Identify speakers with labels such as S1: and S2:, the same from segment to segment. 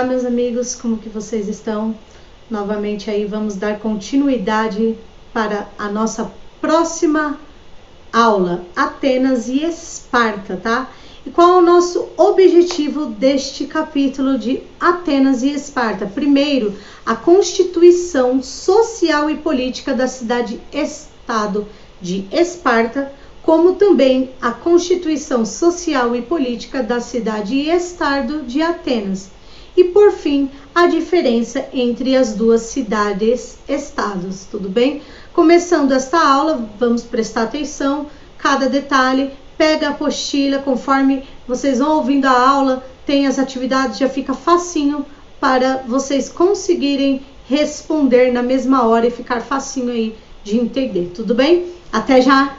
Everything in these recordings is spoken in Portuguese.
S1: Olá, meus amigos, como que vocês estão? Novamente aí vamos dar continuidade para a nossa próxima aula, Atenas e Esparta, tá? E qual é o nosso objetivo deste capítulo de Atenas e Esparta? Primeiro, a constituição social e política da cidade-estado de Esparta, como também a constituição social e política da cidade e estado de Atenas. E por fim, a diferença entre as duas cidades-estados, tudo bem? Começando esta aula, vamos prestar atenção, cada detalhe, pega a apostila, conforme vocês vão ouvindo a aula, tem as atividades, já fica facinho para vocês conseguirem responder na mesma hora e ficar facinho aí de entender, tudo bem? Até já!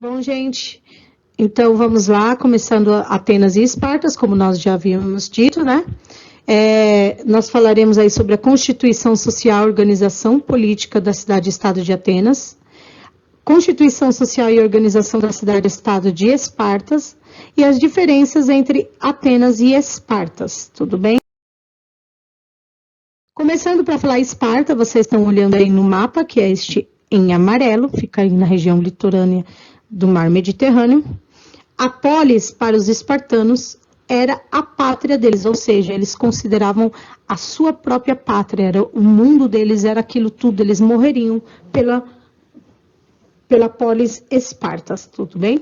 S1: Bom, gente, então vamos lá, começando Atenas e Espartas, como nós já havíamos dito, né? Nós falaremos aí sobre a Constituição Social e Organização Política da Cidade-Estado de Atenas, Constituição Social e Organização da Cidade-Estado de Espartas e as diferenças entre Atenas e Espartas, tudo bem? Começando para falar Esparta, vocês estão olhando aí no mapa, que é este em amarelo, fica aí na região litorânea do mar Mediterrâneo. A polis, para os espartanos, era a pátria deles, ou seja, eles consideravam a sua própria pátria, o mundo deles era aquilo tudo, eles morreriam pela polis Espartas, tudo bem?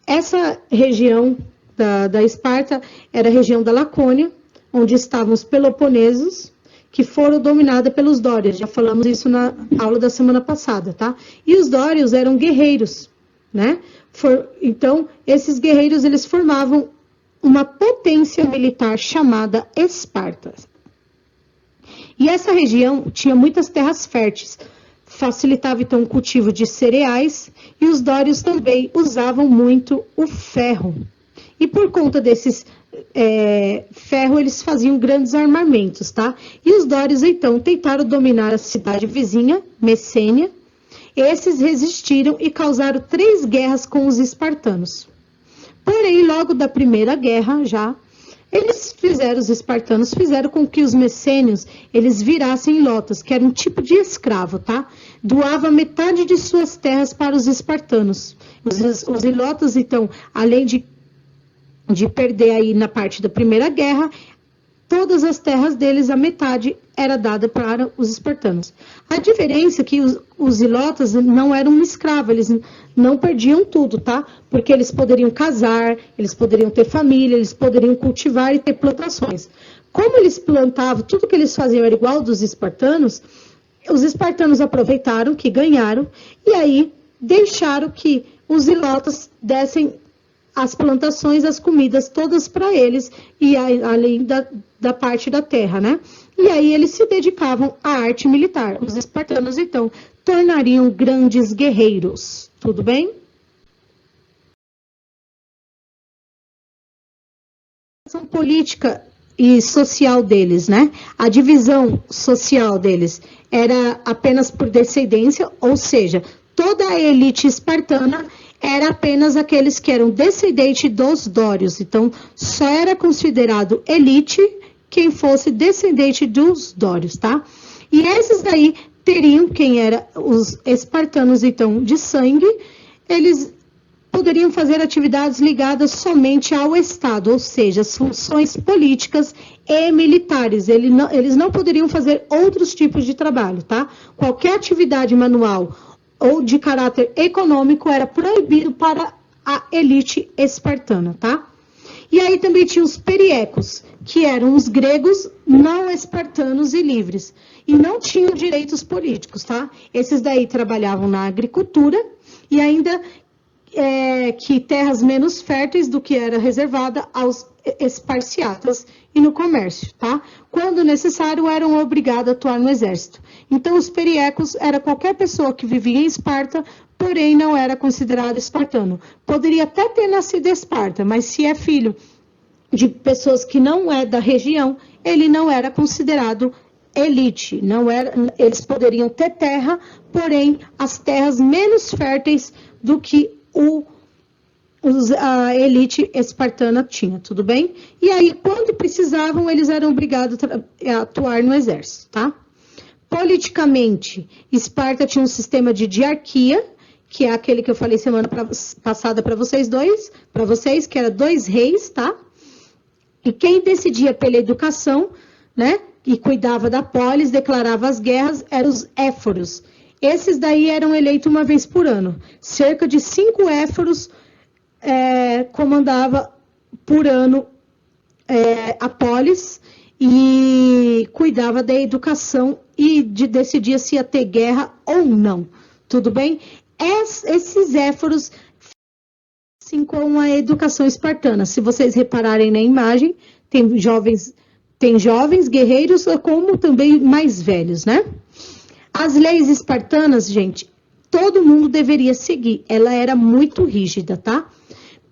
S1: Essa região da Esparta era a região da Lacônia, onde estavam os peloponesos, que foram dominados pelos dórios, já falamos isso na aula da semana passada, tá? E os dórios eram guerreiros, né? Então, esses guerreiros, eles formavam uma potência militar chamada Esparta. E essa região tinha muitas terras férteis, facilitava então o cultivo de cereais, e os dórios também usavam muito o ferro. E por conta desses ferro, eles faziam grandes armamentos, tá? E os dórios, então, tentaram dominar a cidade vizinha, Messênia. Esses resistiram e causaram 3 guerras com os espartanos. Porém, logo da primeira guerra, os espartanos fizeram com que os messênios, eles virassem ilotas, que era um tipo de escravo, tá? Doava metade de suas terras para os espartanos. Os ilotas, então, além de perder aí na parte da primeira guerra, todas as terras deles, a metade era dada para os espartanos. A diferença é que os ilotas não eram um escravo, eles não perdiam tudo, tá? Porque eles poderiam casar, eles poderiam ter família, eles poderiam cultivar e ter plantações. Como eles plantavam, tudo que eles faziam era igual dos espartanos, os espartanos aproveitaram que ganharam e aí deixaram que os ilotas dessem as plantações, as comidas todas para eles, e além da parte da terra, né? E aí eles se dedicavam à arte militar. Os espartanos, então, tornariam grandes guerreiros. Tudo bem? A política e social deles, né? A divisão social deles era apenas por descendência, ou seja, toda a elite espartana era apenas aqueles que eram descendentes dos dórios. Então, só era considerado elite quem fosse descendente dos dórios, tá? E esses daí teriam, quem era os espartanos, então, de sangue, eles poderiam fazer atividades ligadas somente ao Estado, ou seja, as funções políticas e militares. Eles não poderiam fazer outros tipos de trabalho, tá? Qualquer atividade manual ou de caráter econômico era proibido para a elite espartana, tá? E aí também tinha os periecos, que eram os gregos não espartanos e livres, e não tinham direitos políticos, tá? Esses daí trabalhavam na agricultura e ainda que terras menos férteis do que era reservada aos esparciatas e no comércio, tá? Quando necessário, eram obrigados a atuar no exército. Então, os periecos era qualquer pessoa que vivia em Esparta, porém não era considerado espartano. Poderia até ter nascido em Esparta, mas se é filho de pessoas que não é da região, ele não era considerado elite. Eles poderiam ter terra, porém as terras menos férteis do que a elite espartana tinha, tudo bem? E aí, quando precisavam, eles eram obrigados a atuar no exército, tá? Politicamente, Esparta tinha um sistema de diarquia, que é aquele que eu falei semana passada para vocês, que era 2 reis, tá? E quem decidia pela educação, né, e cuidava da polis, declarava as guerras, eram os éforos. Esses daí eram eleitos uma vez por ano. Cerca de 5 éforos comandava por ano a polis e cuidava da educação e decidia se ia ter guerra ou não. Tudo bem? Esses éforos, assim como a educação espartana. Se vocês repararem na imagem, tem jovens guerreiros, como também mais velhos, né? As leis espartanas, gente, todo mundo deveria seguir. Ela era muito rígida, tá?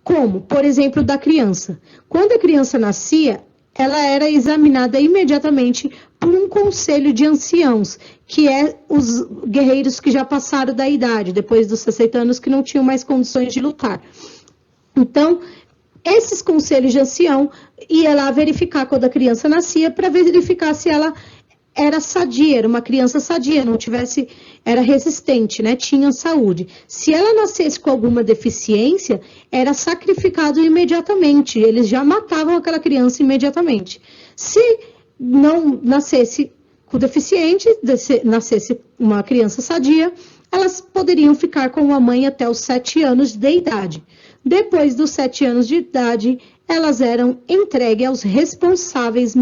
S1: Como, por exemplo, da criança. Quando a criança nascia, ela era examinada imediatamente por um conselho de anciãos, que é os guerreiros que já passaram da idade, depois dos 60 anos, que não tinham mais condições de lutar. Então, esses conselhos de ancião ia lá verificar quando a criança nascia, para verificar se ela era sadia, era uma criança sadia, não tivesse, era resistente, né? Tinha saúde. Se ela nascesse com alguma deficiência, era sacrificado imediatamente. Eles já matavam aquela criança imediatamente. Se não nascesse com deficiente, nascesse uma criança sadia, elas poderiam ficar com a mãe até os 7 anos de idade. Depois dos 7 anos de idade, elas eram entregues aos responsáveis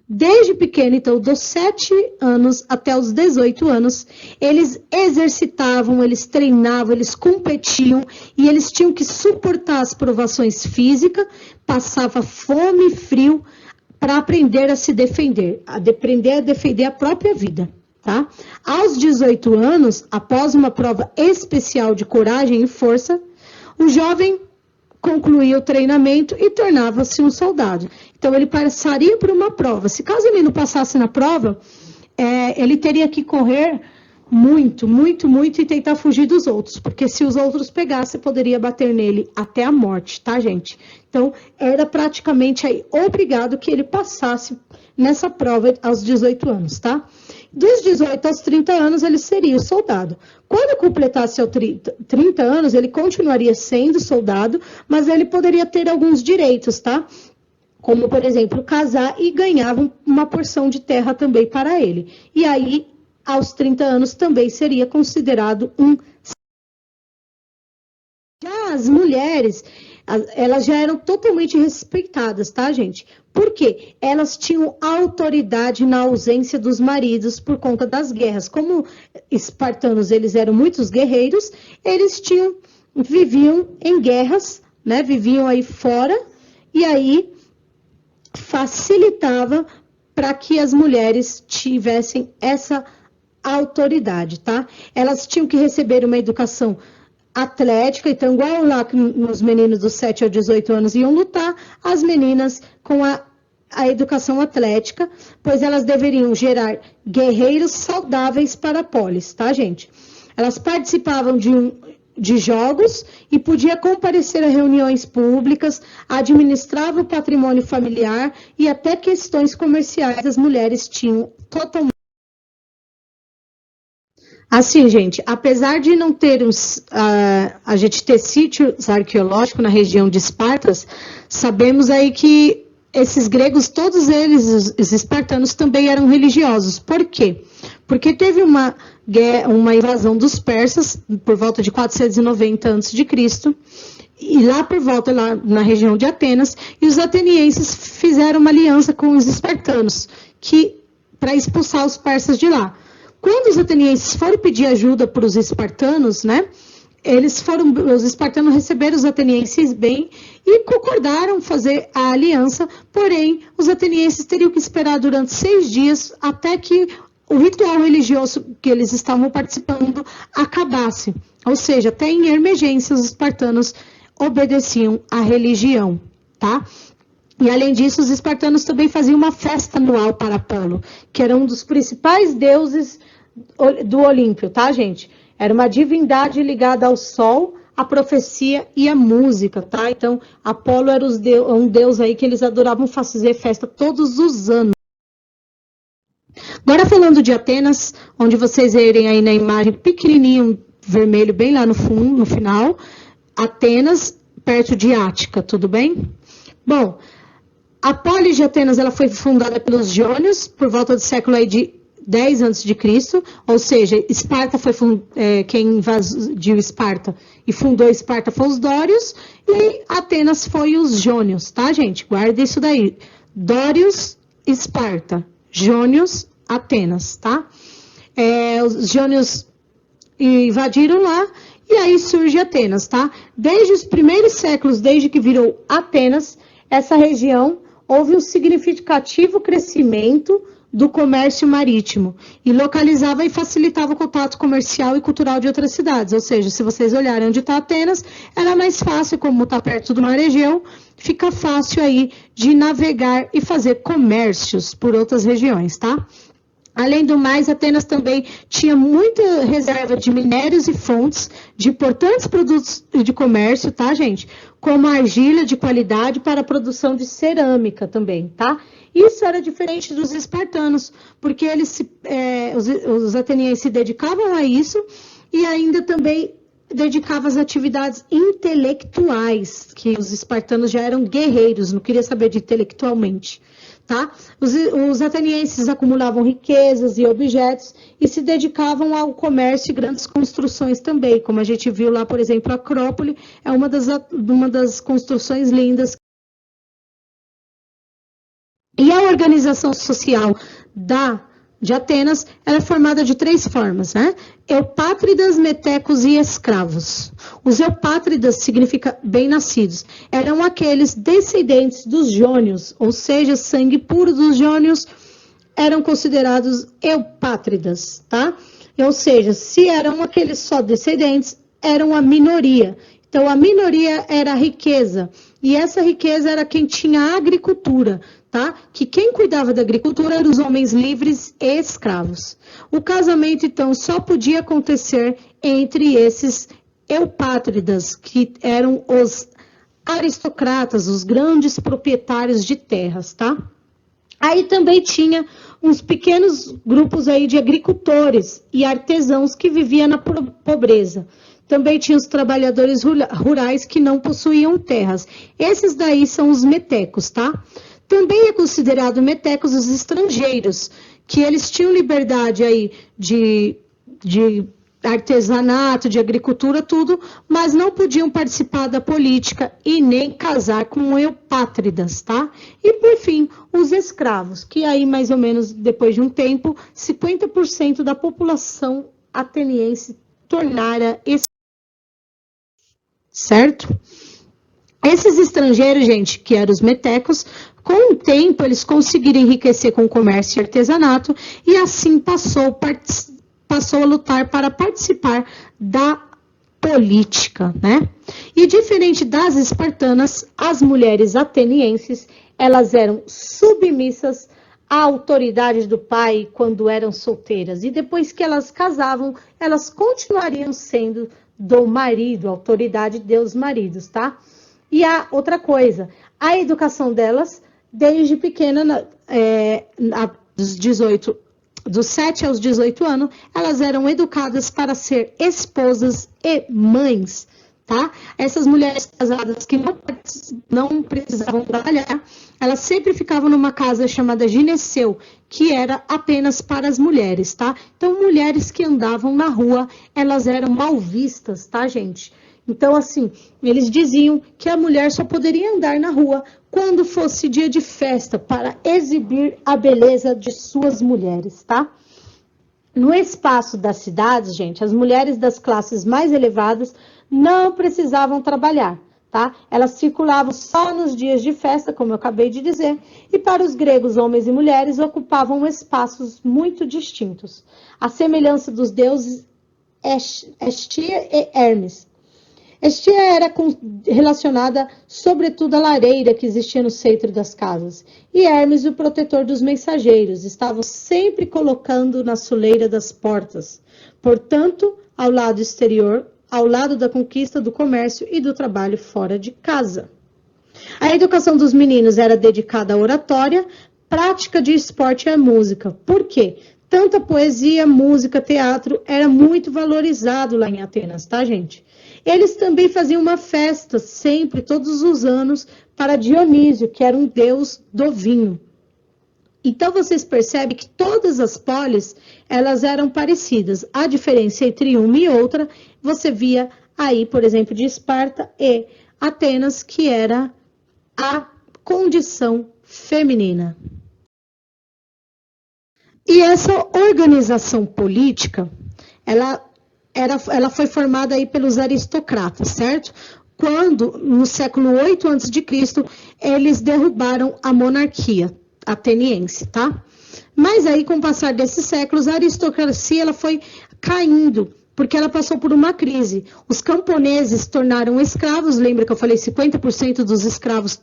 S1: desde pequeno, então, dos 7 anos até os 18 anos, eles exercitavam, eles treinavam, eles competiam e eles tinham que suportar as provações físicas, passava fome e frio para aprender a se defender, aprender a defender a própria vida, tá? Aos 18 anos, após uma prova especial de coragem e força, o jovem concluía o treinamento e tornava-se um soldado. Então, ele passaria por uma prova. Se caso ele não passasse na prova, ele teria que correr muito, muito, muito e tentar fugir dos outros, porque se os outros pegassem, poderia bater nele até a morte, tá, gente? Então, era praticamente aí obrigado que ele passasse nessa prova aos 18 anos, tá? Dos 18 aos 30 anos, ele seria soldado. Quando completasse aos 30 anos, ele continuaria sendo soldado, mas ele poderia ter alguns direitos, tá? Como, por exemplo, casar e ganhava uma porção de terra também para ele. E aí, aos 30 anos, também seria considerado um... Já as mulheres, elas já eram totalmente respeitadas, tá, gente? Por quê? Elas tinham autoridade na ausência dos maridos por conta das guerras. Como espartanos, eles eram muitos guerreiros, eles viviam em guerras, né? Viviam aí fora, e aí facilitava para que as mulheres tivessem essa autoridade, tá? Elas tinham que receber uma educação atlética, então, igual lá que os meninos dos 7 aos 18 anos iam lutar, as meninas com a educação atlética, pois elas deveriam gerar guerreiros saudáveis para a polis, tá, gente? Elas participavam de jogos e podia comparecer a reuniões públicas, administrava o patrimônio familiar e até questões comerciais as mulheres tinham totalmente. Assim, gente, apesar de não termos, a gente ter sítios arqueológicos na região de Espartas, sabemos aí que esses gregos, todos eles, os espartanos, também eram religiosos. Por quê? Porque teve uma invasão dos persas, por volta de 490 a.C., e lá por volta, lá na região de Atenas, e os atenienses fizeram uma aliança com os espartanos, para expulsar os persas de lá. Quando os atenienses foram pedir ajuda para os espartanos, né, os espartanos receberam os atenienses bem e concordaram fazer a aliança, porém, os atenienses teriam que esperar durante 6 dias até que o ritual religioso que eles estavam participando acabasse. Ou seja, até em emergência, os espartanos obedeciam à religião, tá? E, além disso, os espartanos também faziam uma festa anual para Apolo, que era um dos principais deuses do Olímpio, tá, gente? Era uma divindade ligada ao sol, à profecia e à música, tá? Então, Apolo era um deus aí que eles adoravam fazer festa todos os anos. Agora falando de Atenas, onde vocês verem aí na imagem pequenininho, vermelho, bem lá no fundo, no final, Atenas, perto de Ática, tudo bem? Bom, a Polis de Atenas ela foi fundada pelos Jônios por volta do século aí de 10 a.C., ou seja, Esparta foi quem invadiu Esparta e fundou Esparta foi os Dórios e Atenas foi os Jônios, tá, gente? Guarda isso daí. Dórios, Esparta, Jônios, Atenas, tá? Os Jônios invadiram lá e aí surge Atenas, tá? Desde os primeiros séculos, desde que virou Atenas, essa região houve um significativo crescimento do comércio marítimo e localizava e facilitava o contato comercial e cultural de outras cidades. Ou seja, se vocês olharem onde está Atenas, era mais fácil, como está perto do Mar Egeu, fica fácil aí de navegar e fazer comércios por outras regiões, tá? Além do mais, Atenas também tinha muita reserva de minérios e fontes de importantes produtos de comércio, tá, gente? Como argila de qualidade para a produção de cerâmica também, tá? Isso era diferente dos espartanos, porque os atenienses se dedicavam a isso e ainda também dedicavam às atividades intelectuais, que os espartanos já eram guerreiros, não queria saber de intelectualmente. Tá? Os atenienses acumulavam riquezas e objetos e se dedicavam ao comércio e grandes construções também, como a gente viu lá, por exemplo, a Acrópole é uma das construções lindas. E a organização social de Atenas era formada de 3 formas, né? Eupátridas, metecos e escravos. Os eupátridas significa bem-nascidos. Eram aqueles descendentes dos jônios, ou seja, sangue puro dos jônios, eram considerados eupátridas, tá? Ou seja, se eram aqueles só descendentes, eram a minoria. Então, a minoria era a riqueza, e essa riqueza era quem tinha agricultura, tá? Que quem cuidava da agricultura eram os homens livres e escravos. O casamento, então, só podia acontecer entre esses eupátridas, que eram os aristocratas, os grandes proprietários de terras, tá? Aí também tinha uns pequenos grupos aí de agricultores e artesãos que viviam na pobreza. Também tinha os trabalhadores rurais que não possuíam terras. Esses daí são os metecos, tá? Também é considerado metecos os estrangeiros, que eles tinham liberdade aí de artesanato, de agricultura, tudo, mas não podiam participar da política e nem casar com eupátridas, tá? E, por fim, os escravos, que aí, mais ou menos, depois de um tempo, 50% da população ateniense tornara certo? Esses estrangeiros, gente, que eram os metecos, com o tempo eles conseguiram enriquecer com o comércio e artesanato e assim passou a lutar para participar da política, né? E diferente das espartanas, as mulheres atenienses, elas eram submissas à autoridade do pai quando eram solteiras e depois que elas casavam, elas continuariam sendo do marido, autoridade dos maridos, tá? E a outra coisa, a educação delas, desde pequena, dos 7 aos 18 anos, elas eram educadas para ser esposas e mães, tá? Essas mulheres casadas que não precisavam trabalhar, elas sempre ficavam numa casa chamada gineceu, que era apenas para as mulheres, tá? Então, mulheres que andavam na rua, elas eram mal vistas, tá, gente? Então, assim, eles diziam que a mulher só poderia andar na rua quando fosse dia de festa, para exibir a beleza de suas mulheres, tá? No espaço das cidades, gente, as mulheres das classes mais elevadas não precisavam trabalhar, tá? Elas circulavam só nos dias de festa, como eu acabei de dizer, e para os gregos, homens e mulheres ocupavam espaços muito distintos. A semelhança dos deuses Hestia e Hermes. Estia era relacionada, sobretudo, à lareira que existia no centro das casas. E Hermes, o protetor dos mensageiros, estavam sempre colocando na soleira das portas. Portanto, ao lado exterior, ao lado da conquista do comércio e do trabalho fora de casa. A educação dos meninos era dedicada à oratória, prática de esporte e à música. Por quê? Tanto a poesia, música, teatro era muito valorizado lá em Atenas, tá, gente? Eles também faziam uma festa, sempre, todos os anos, para Dionísio, que era um deus do vinho. Então, vocês percebem que todas as polis, elas eram parecidas. A diferença entre uma e outra, você via aí, por exemplo, de Esparta e Atenas, que era a condição feminina. E essa organização política, ela foi formada aí pelos aristocratas, certo? Quando, no século 8 a.C., eles derrubaram a monarquia ateniense, tá? Mas aí, com o passar desses séculos, a aristocracia ela foi caindo, porque ela passou por uma crise. Os camponeses se tornaram escravos, lembra que eu falei 50% dos escravos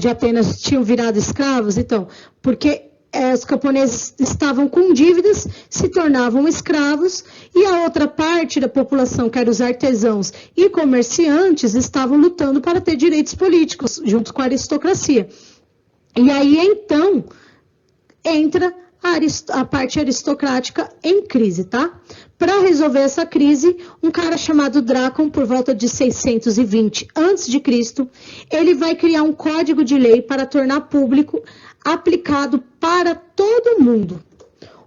S1: de Atenas tinham virado escravos? Então, porque os camponeses estavam com dívidas, se tornavam escravos, e a outra parte da população, que eram os artesãos e comerciantes, estavam lutando para ter direitos políticos, junto com a aristocracia. E aí, então, entra a parte aristocrática em crise, tá? Para resolver essa crise, um cara chamado Drácon, por volta de 620 a.C., ele vai criar um código de lei para tornar público, aplicado para todo mundo.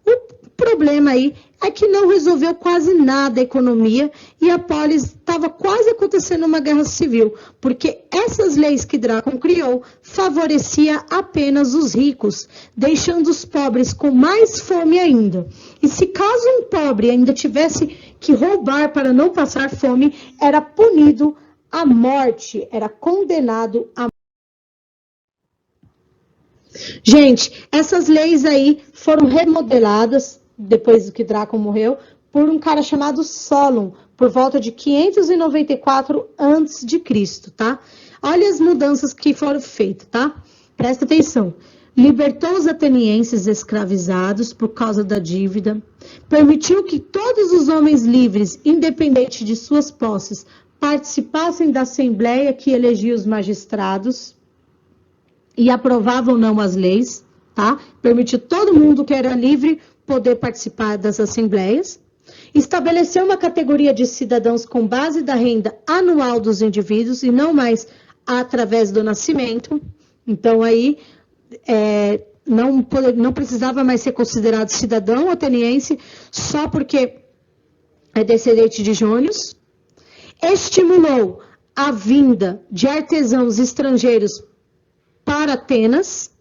S1: O problema aí é que não resolveu quase nada a economia e a polis estava quase acontecendo uma guerra civil, porque essas leis que Drácon criou favorecia apenas os ricos, deixando os pobres com mais fome ainda. E se caso um pobre ainda tivesse que roubar para não passar fome, era punido à morte, era condenado à morte. Gente, essas leis aí foram remodeladas, depois que Drácon morreu, por um cara chamado Solon, por volta de 594 a.C., tá? Olha as mudanças que foram feitas, tá? Presta atenção. Libertou os atenienses escravizados por causa da dívida, permitiu que todos os homens livres, independente de suas posses, participassem da assembleia que elegia os magistrados e aprovava ou não as leis, tá? Permitiu todo mundo que era livre poder participar das assembleias. Estabeleceu uma categoria de cidadãos com base da renda anual dos indivíduos e não mais através do nascimento. Então, aí, não precisava mais ser considerado cidadão ateniense só porque é descendente de jônios. Estimulou a vinda de artesãos estrangeiros para Atenas,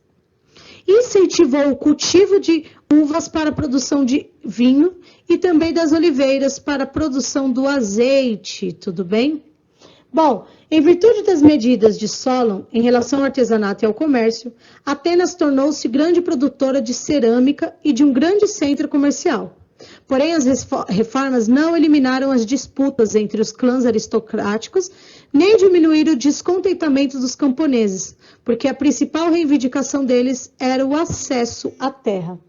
S1: incentivou o cultivo de uvas para a produção de vinho e também das oliveiras para a produção do azeite, tudo bem? Bom, em virtude das medidas de Solon em relação ao artesanato e ao comércio, Atenas tornou-se grande produtora de cerâmica e de um grande centro comercial. Porém, as reformas não eliminaram as disputas entre os clãs aristocráticos, nem diminuíram o descontentamento dos camponeses, porque a principal reivindicação deles era o acesso à terra.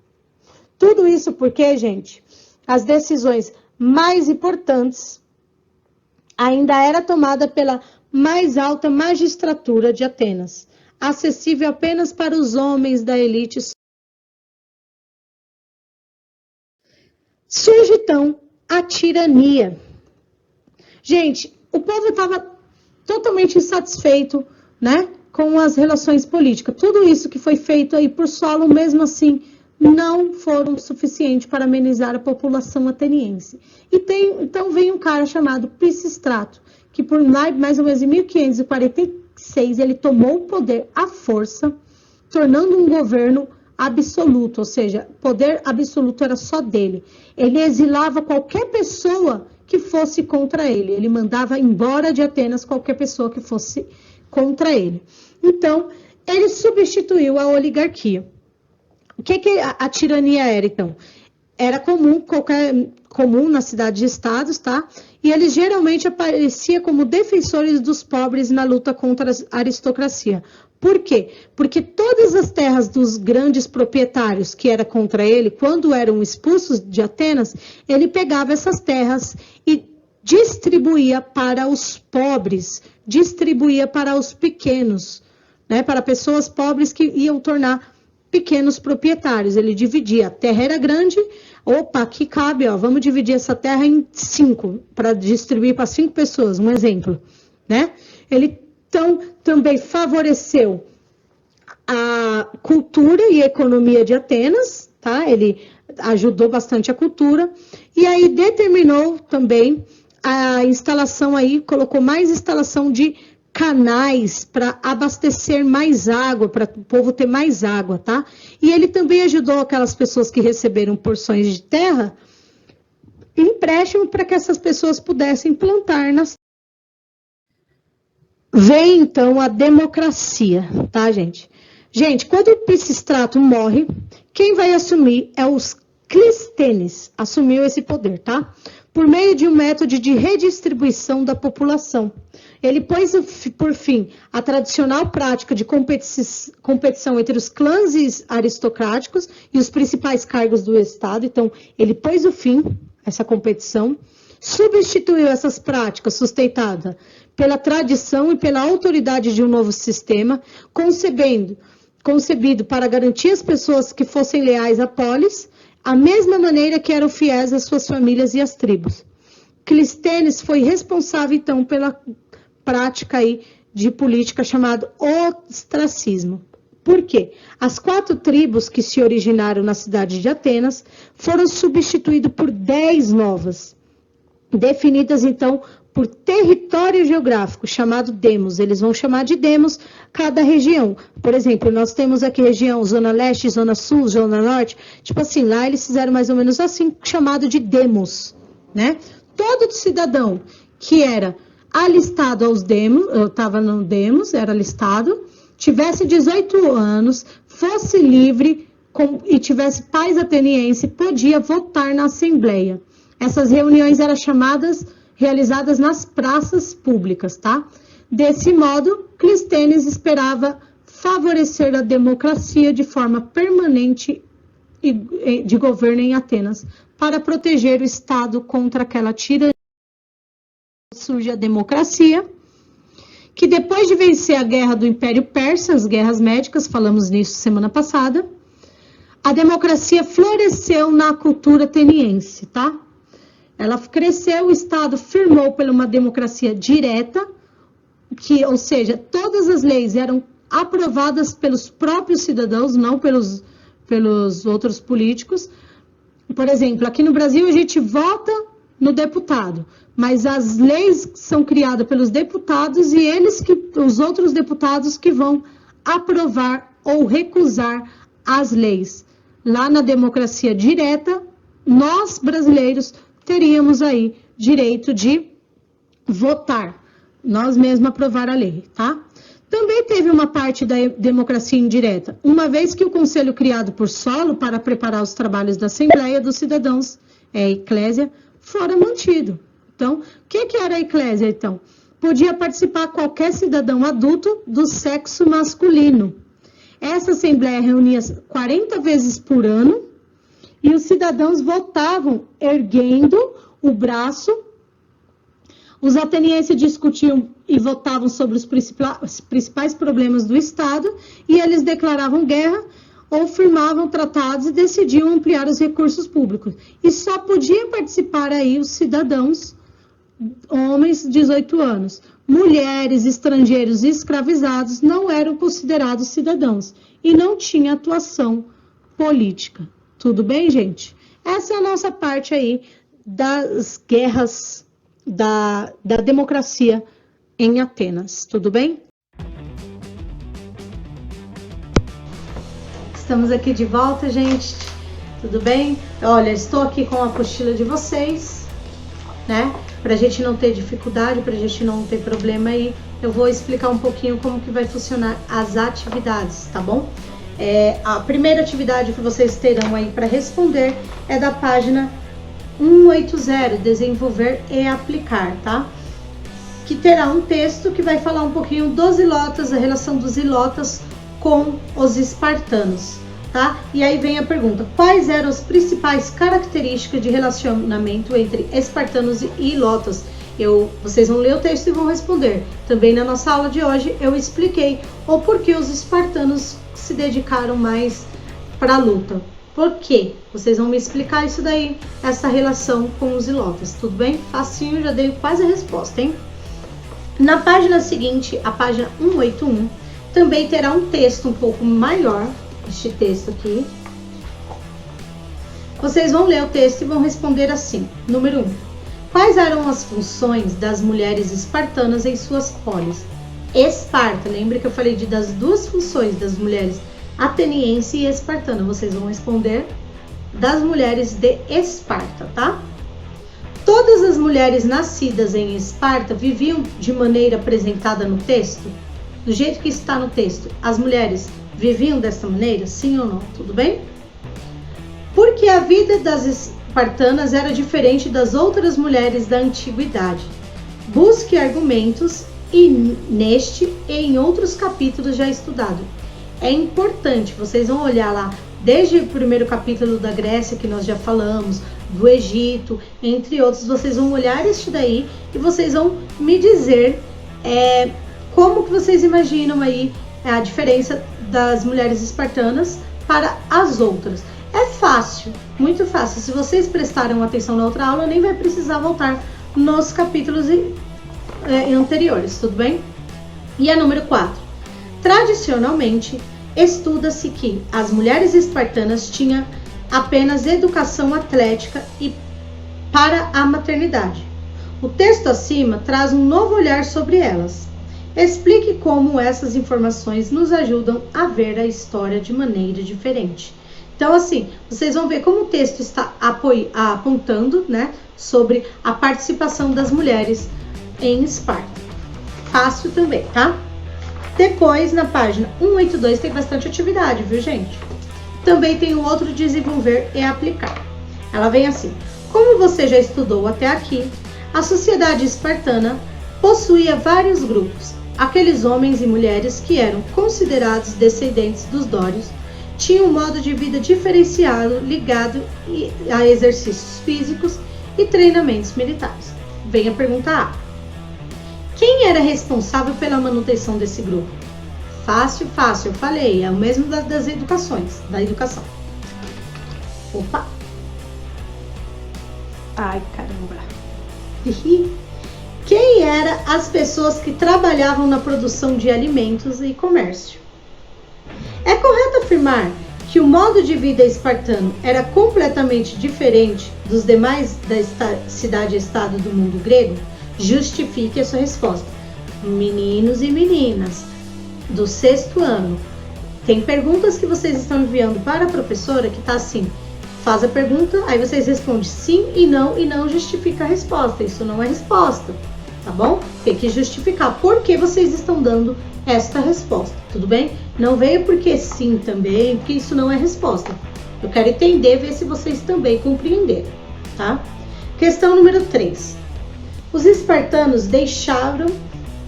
S1: Tudo isso porque, gente, as decisões mais importantes ainda era tomada pela mais alta magistratura de Atenas, acessível apenas para os homens da elite. Surge, então, a tirania. Gente, o povo estava totalmente insatisfeito, né, com as relações políticas. Tudo isso que foi feito aí por Solon, mesmo assim, não foram suficientes para amenizar a população ateniense. Então vem um cara chamado Pisistrato, que por mais ou menos em 1546 ele tomou o poder à força, tornando um governo absoluto, ou seja, poder absoluto era só dele. Ele exilava qualquer pessoa que fosse contra ele. Ele mandava embora de Atenas qualquer pessoa que fosse contra ele. Então, ele substituiu a oligarquia. O que a tirania era, então? era comum nas cidades e estados, tá? E eles geralmente apareciam como defensores dos pobres na luta contra a aristocracia. Por quê? Porque todas as terras dos grandes proprietários que era contra ele, quando eram expulsos de Atenas, ele pegava essas terras e distribuía para os pobres, distribuía para os pequenos, né? Para pessoas pobres que iam tornar pequenos proprietários. Ele dividia, a terra era grande, opa, aqui cabe, ó, vamos dividir essa terra em 5, para distribuir para 5 pessoas, um exemplo, né? Ele, então, também favoreceu a cultura e a economia de Atenas, tá? Ele ajudou bastante a cultura, e aí determinou também a instalação aí, colocou mais instalação de canais para abastecer mais água, para o povo ter mais água, tá? E ele também ajudou aquelas pessoas que receberam porções de terra, empréstimo para que essas pessoas pudessem plantar nas. Vem então a democracia, tá, gente? Gente, quando o Pisístrato morre, quem vai assumir é os Clístenes, assumiu esse poder, tá? Por meio de um método de redistribuição da população. Ele pôs, por fim, a tradicional prática de competição entre os clãs aristocráticos e os principais cargos do Estado. Então, ele pôs o fim a essa competição, substituiu essas práticas sustentadas pela tradição e pela autoridade de um novo sistema, concebido para garantir às pessoas que fossem leais à polis, a mesma maneira que eram fiéis às suas famílias e às tribos. Clístenes foi responsável, então, pela prática aí de política chamada ostracismo. Por quê? As 4 tribos que se originaram na cidade de Atenas foram substituídas por 10 novas, definidas, então, por território geográfico, chamado demos. Eles vão chamar de demos cada região. Por exemplo, nós temos aqui região Zona Leste, Zona Sul, Zona Norte. Tipo assim, lá eles fizeram mais ou menos assim, chamado de demos, né? Todo cidadão que era alistado aos demos, eu estava no demos, era alistado, tivesse 18 anos, fosse livre e tivesse pais ateniense, podia votar na Assembleia. Essas reuniões eram realizadas nas praças públicas, tá? Desse modo, Clístenes esperava favorecer a democracia de forma permanente de governo em Atenas, para proteger o Estado contra aquela tirania. Surge a democracia, que depois de vencer a guerra do Império Persa, as guerras médicas, falamos nisso semana passada, a democracia floresceu na cultura ateniense, tá? Ela cresceu, o Estado firmou por uma democracia direta, ou seja, todas as leis eram aprovadas pelos próprios cidadãos, não pelos outros políticos. Por exemplo, aqui no Brasil a gente vota no deputado, mas as leis são criadas pelos deputados e os outros deputados que vão aprovar ou recusar as leis. Lá na democracia direta, nós brasileiros teríamos aí direito de votar, nós mesmos aprovar a lei, tá? Também teve uma parte da democracia indireta, uma vez que o conselho criado por Solo para preparar os trabalhos da Assembleia dos Cidadãos, a Eclésia, fora mantido. Então, o que era a Eclésia, então? Podia participar qualquer cidadão adulto do sexo masculino. Essa Assembleia reunia 40 vezes por ano e os cidadãos votavam erguendo o braço. Os atenienses discutiam e votavam sobre os principais problemas do Estado e eles declaravam guerra ou firmavam tratados e decidiam ampliar os recursos públicos. E só podiam participar aí os cidadãos, homens de 18 anos. Mulheres, estrangeiros e escravizados não eram considerados cidadãos e não tinha atuação política. Tudo bem, gente? Essa é a nossa parte aí das guerras da democracia em Atenas. Tudo bem? Estamos aqui de volta, gente. Tudo bem? Olha, estou aqui com a apostila de vocês, né? Pra gente não ter dificuldade, pra gente não ter problema aí, eu vou explicar um pouquinho como que vai funcionar as atividades, tá bom? A primeira atividade que vocês terão aí para responder é da página 180, desenvolver e aplicar, tá? Que terá um texto que vai falar um pouquinho dos ilotas, a relação dos ilotas com os espartanos, tá? E aí vem a pergunta: quais eram as principais características de relacionamento entre espartanos e ilotas? Vocês vão ler o texto e vão responder. Também na nossa aula de hoje eu expliquei o porquê os espartanos se dedicaram mais para a luta. Por quê? Vocês vão me explicar isso daí, essa relação com os ilotas, tudo bem? Facinho, já dei quase a resposta, hein? Na página seguinte, a página 181, também terá um texto um pouco maior, este texto aqui. Vocês vão ler o texto e vão responder assim. Número 1. Quais eram as funções das mulheres espartanas em suas polis? Esparta, lembra que eu falei das duas funções das mulheres ateniense e espartana? Vocês vão responder das mulheres de Esparta, tá? Todas as mulheres nascidas em Esparta viviam de maneira apresentada no texto? Do jeito que está no texto, as mulheres viviam dessa maneira? Sim ou não? Tudo bem? Porque a vida das espartanas era diferente das outras mulheres da antiguidade. Busque argumentos neste e em outros capítulos já estudado. É importante, vocês vão olhar lá, desde o primeiro capítulo da Grécia, que nós já falamos, do Egito, entre outros, vocês vão olhar este daí e vocês vão me dizer como que vocês imaginam aí a diferença das mulheres espartanas para as outras. É fácil, muito fácil. Se vocês prestaram atenção na outra aula, nem vai precisar voltar nos capítulos anteriores, tudo bem? E a número 4. Tradicionalmente, estuda-se que as mulheres espartanas tinham apenas educação atlética e para a maternidade. O texto acima traz um novo olhar sobre elas. Explique como essas informações nos ajudam a ver a história de maneira diferente. Então, assim, vocês vão ver como o texto está apontando, né, sobre a participação das mulheres em Esparta. Fácil também, tá? Depois, na página 182, tem bastante atividade, viu, gente? Também tem o outro desenvolver e aplicar. Ela vem assim: como você já estudou até aqui, a sociedade espartana possuía vários grupos. Aqueles homens e mulheres que eram considerados descendentes dos dórios tinham um modo de vida diferenciado ligado a exercícios físicos e treinamentos militares. Vem a pergunta A. Quem era responsável pela manutenção desse grupo? Fácil, eu falei, é o mesmo das educações, da educação. Opa! Ai, caramba! Quem eram as pessoas que trabalhavam na produção de alimentos e comércio? É correto afirmar que o modo de vida espartano era completamente diferente dos demais da cidade-estado do mundo grego? Justifique a sua resposta. Meninos e meninas do 6º ano, tem perguntas que vocês estão enviando para a professora que está assim: faz a pergunta, aí vocês respondem sim e não justifica a resposta. Isso não é resposta, tá bom? Tem que justificar por que vocês estão dando esta resposta, tudo bem? Não veio porque sim também, porque isso não é resposta. Eu quero entender, ver se vocês também compreenderam, tá? Questão número 3. Os espartanos deixaram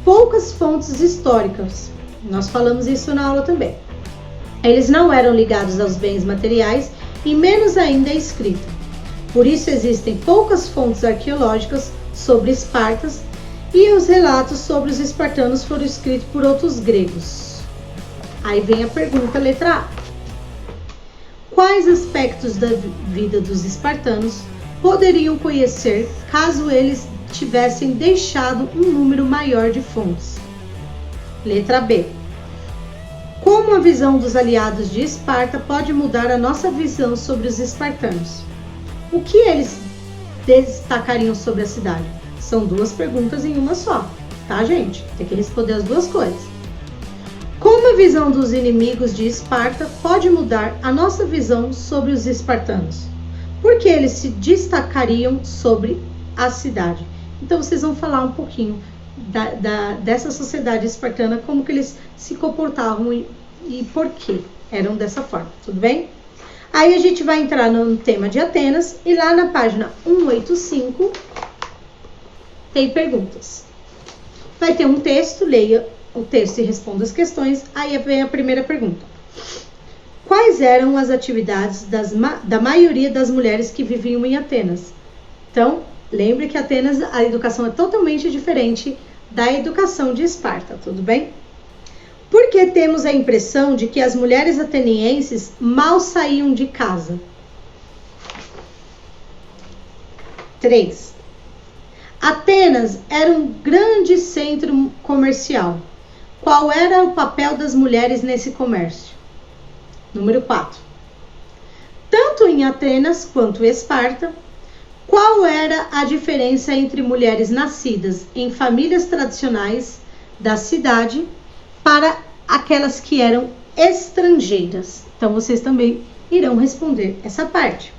S1: poucas fontes históricas. Nós falamos isso na aula também. Eles não eram ligados aos bens materiais e menos ainda à escrita. Por isso existem poucas fontes arqueológicas sobre Espartas e os relatos sobre os espartanos foram escritos por outros gregos. Aí vem a pergunta, letra A. Quais aspectos da vida dos espartanos poderiam conhecer caso eles tivessem deixado um número maior de fontes? Letra B. Como a visão dos aliados de Esparta pode mudar a nossa visão sobre os espartanos? O que eles destacariam sobre a cidade? São duas perguntas em uma só, tá, gente? Tem que responder as duas coisas. Como a visão dos inimigos de Esparta pode mudar a nossa visão sobre os espartanos? Por que eles se destacariam sobre a cidade? Então, vocês vão falar um pouquinho dessa sociedade espartana, como que eles se comportavam e por quê, eram dessa forma, tudo bem? Aí a gente vai entrar no tema de Atenas e lá na página 185 tem perguntas. Vai ter um texto, leia o texto e responda as questões. Aí vem a primeira pergunta. Quais eram as atividades da maioria das mulheres que viviam em Atenas? Então, lembre que Atenas, a educação é totalmente diferente da educação de Esparta, tudo bem? Porque temos a impressão de que as mulheres atenienses mal saíam de casa. 3. Atenas era um grande centro comercial. Qual era o papel das mulheres nesse comércio? Número 4. Tanto em Atenas quanto em Esparta, qual era a diferença entre mulheres nascidas em famílias tradicionais da cidade para aquelas que eram estrangeiras? Então, vocês também irão responder essa parte.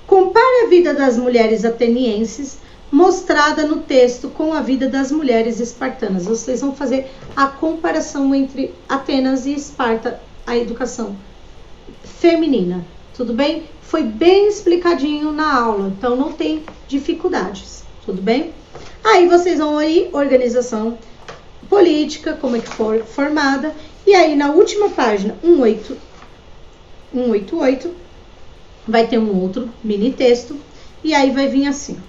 S1: Compare a vida das mulheres atenienses mostrada no texto com a vida das mulheres espartanas. Vocês vão fazer a comparação entre Atenas e Esparta, a educação feminina. Tudo bem? Foi bem explicadinho na aula, então não tem dificuldades. Tudo bem? Aí vocês vão aí, organização política, como é que foi formada. E aí na última página, 188, vai ter um outro mini texto. E aí vai vir assim.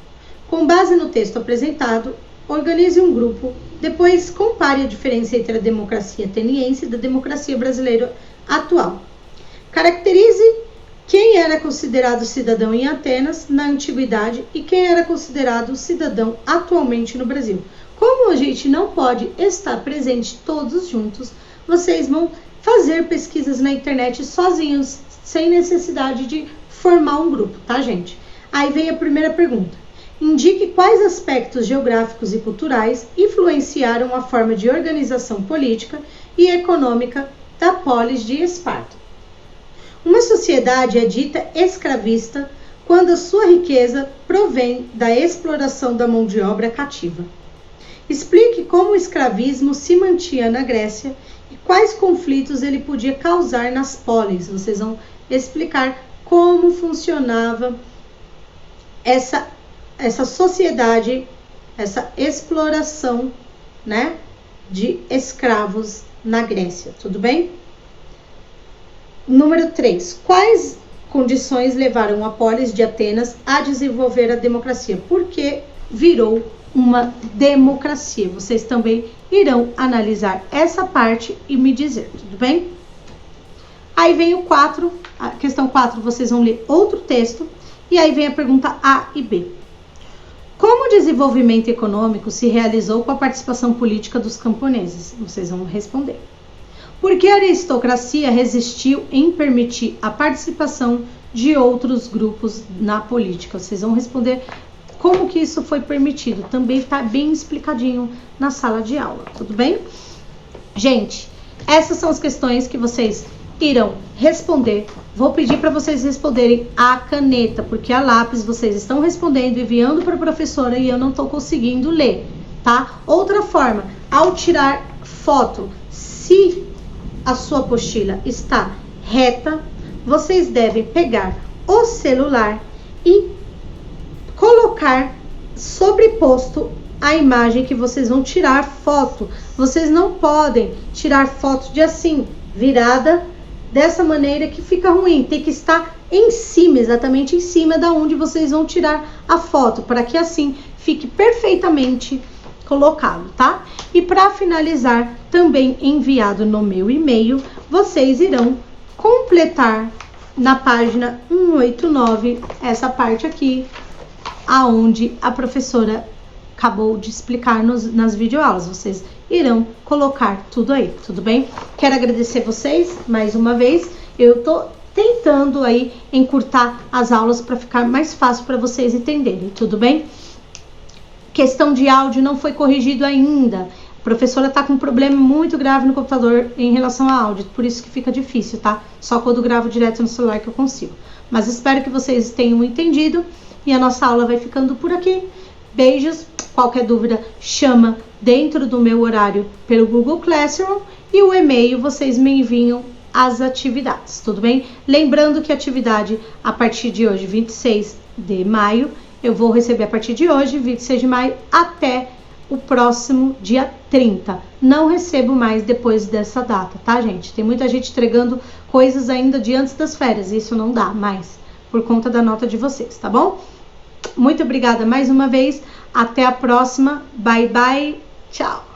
S1: Com base no texto apresentado, organize um grupo. Depois compare a diferença entre a democracia ateniense e a democracia brasileira atual. Caracterize quem era considerado cidadão em Atenas na antiguidade e quem era considerado cidadão atualmente no Brasil. Como a gente não pode estar presente todos juntos, vocês vão fazer pesquisas na internet sozinhos, sem necessidade de formar um grupo, tá, gente? Aí vem a primeira pergunta. Indique quais aspectos geográficos e culturais influenciaram a forma de organização política e econômica da polis de Esparta. Uma sociedade é dita escravista quando a sua riqueza provém da exploração da mão de obra cativa. Explique como o escravismo se mantinha na Grécia e quais conflitos ele podia causar nas polis. Vocês vão explicar como funcionava essa sociedade, essa exploração, né, de escravos na Grécia, tudo bem? Número 3. Quais condições levaram a polis de Atenas a desenvolver a democracia? Porque virou uma democracia. Vocês também irão analisar essa parte e me dizer, tudo bem? Aí vem o 4, a questão 4, vocês vão ler outro texto, e aí vem a pergunta A e B. Como o desenvolvimento econômico se realizou com a participação política dos camponeses? Vocês vão responder. Por que a aristocracia resistiu em permitir a participação de outros grupos na política? Vocês vão responder como que isso foi permitido. Também está bem explicadinho na sala de aula, tudo bem? Gente, essas são as questões que vocês irão responder. Vou pedir para vocês responderem a caneta, porque a lápis vocês estão respondendo, enviando para a professora e eu não estou conseguindo ler, tá? Outra forma, ao tirar foto, se a sua apostila está reta, vocês devem pegar o celular e colocar sobreposto a imagem que vocês vão tirar foto. Vocês não podem tirar foto de assim, virada, dessa maneira que fica ruim. Tem que estar em cima, exatamente em cima da onde vocês vão tirar a foto, para que assim fique perfeitamente colocado, tá? E para finalizar, também enviado no meu e-mail, vocês irão completar na página 189 essa parte aqui, aonde a professora acabou de explicar nas videoaulas. Vocês irão colocar tudo aí, tudo bem? Quero agradecer vocês mais uma vez. Eu tô tentando aí encurtar as aulas para ficar mais fácil para vocês entenderem, tudo bem? Questão de áudio não foi corrigido ainda. A professora tá com um problema muito grave no computador em relação ao áudio, por isso que fica difícil, tá? Só quando gravo direto no celular que eu consigo. Mas espero que vocês tenham entendido e a nossa aula vai ficando por aqui. Beijos, qualquer dúvida chama dentro do meu horário pelo Google Classroom e o e-mail vocês me enviam as atividades, tudo bem? Lembrando que a atividade a partir de hoje, 26 de maio, eu vou receber a partir de hoje, 26 de maio, até o próximo dia 30. Não recebo mais depois dessa data, tá, gente? Tem muita gente entregando coisas ainda de antes das férias, isso não dá mais, por conta da nota de vocês, tá bom? Muito obrigada mais uma vez, até a próxima, bye bye, tchau!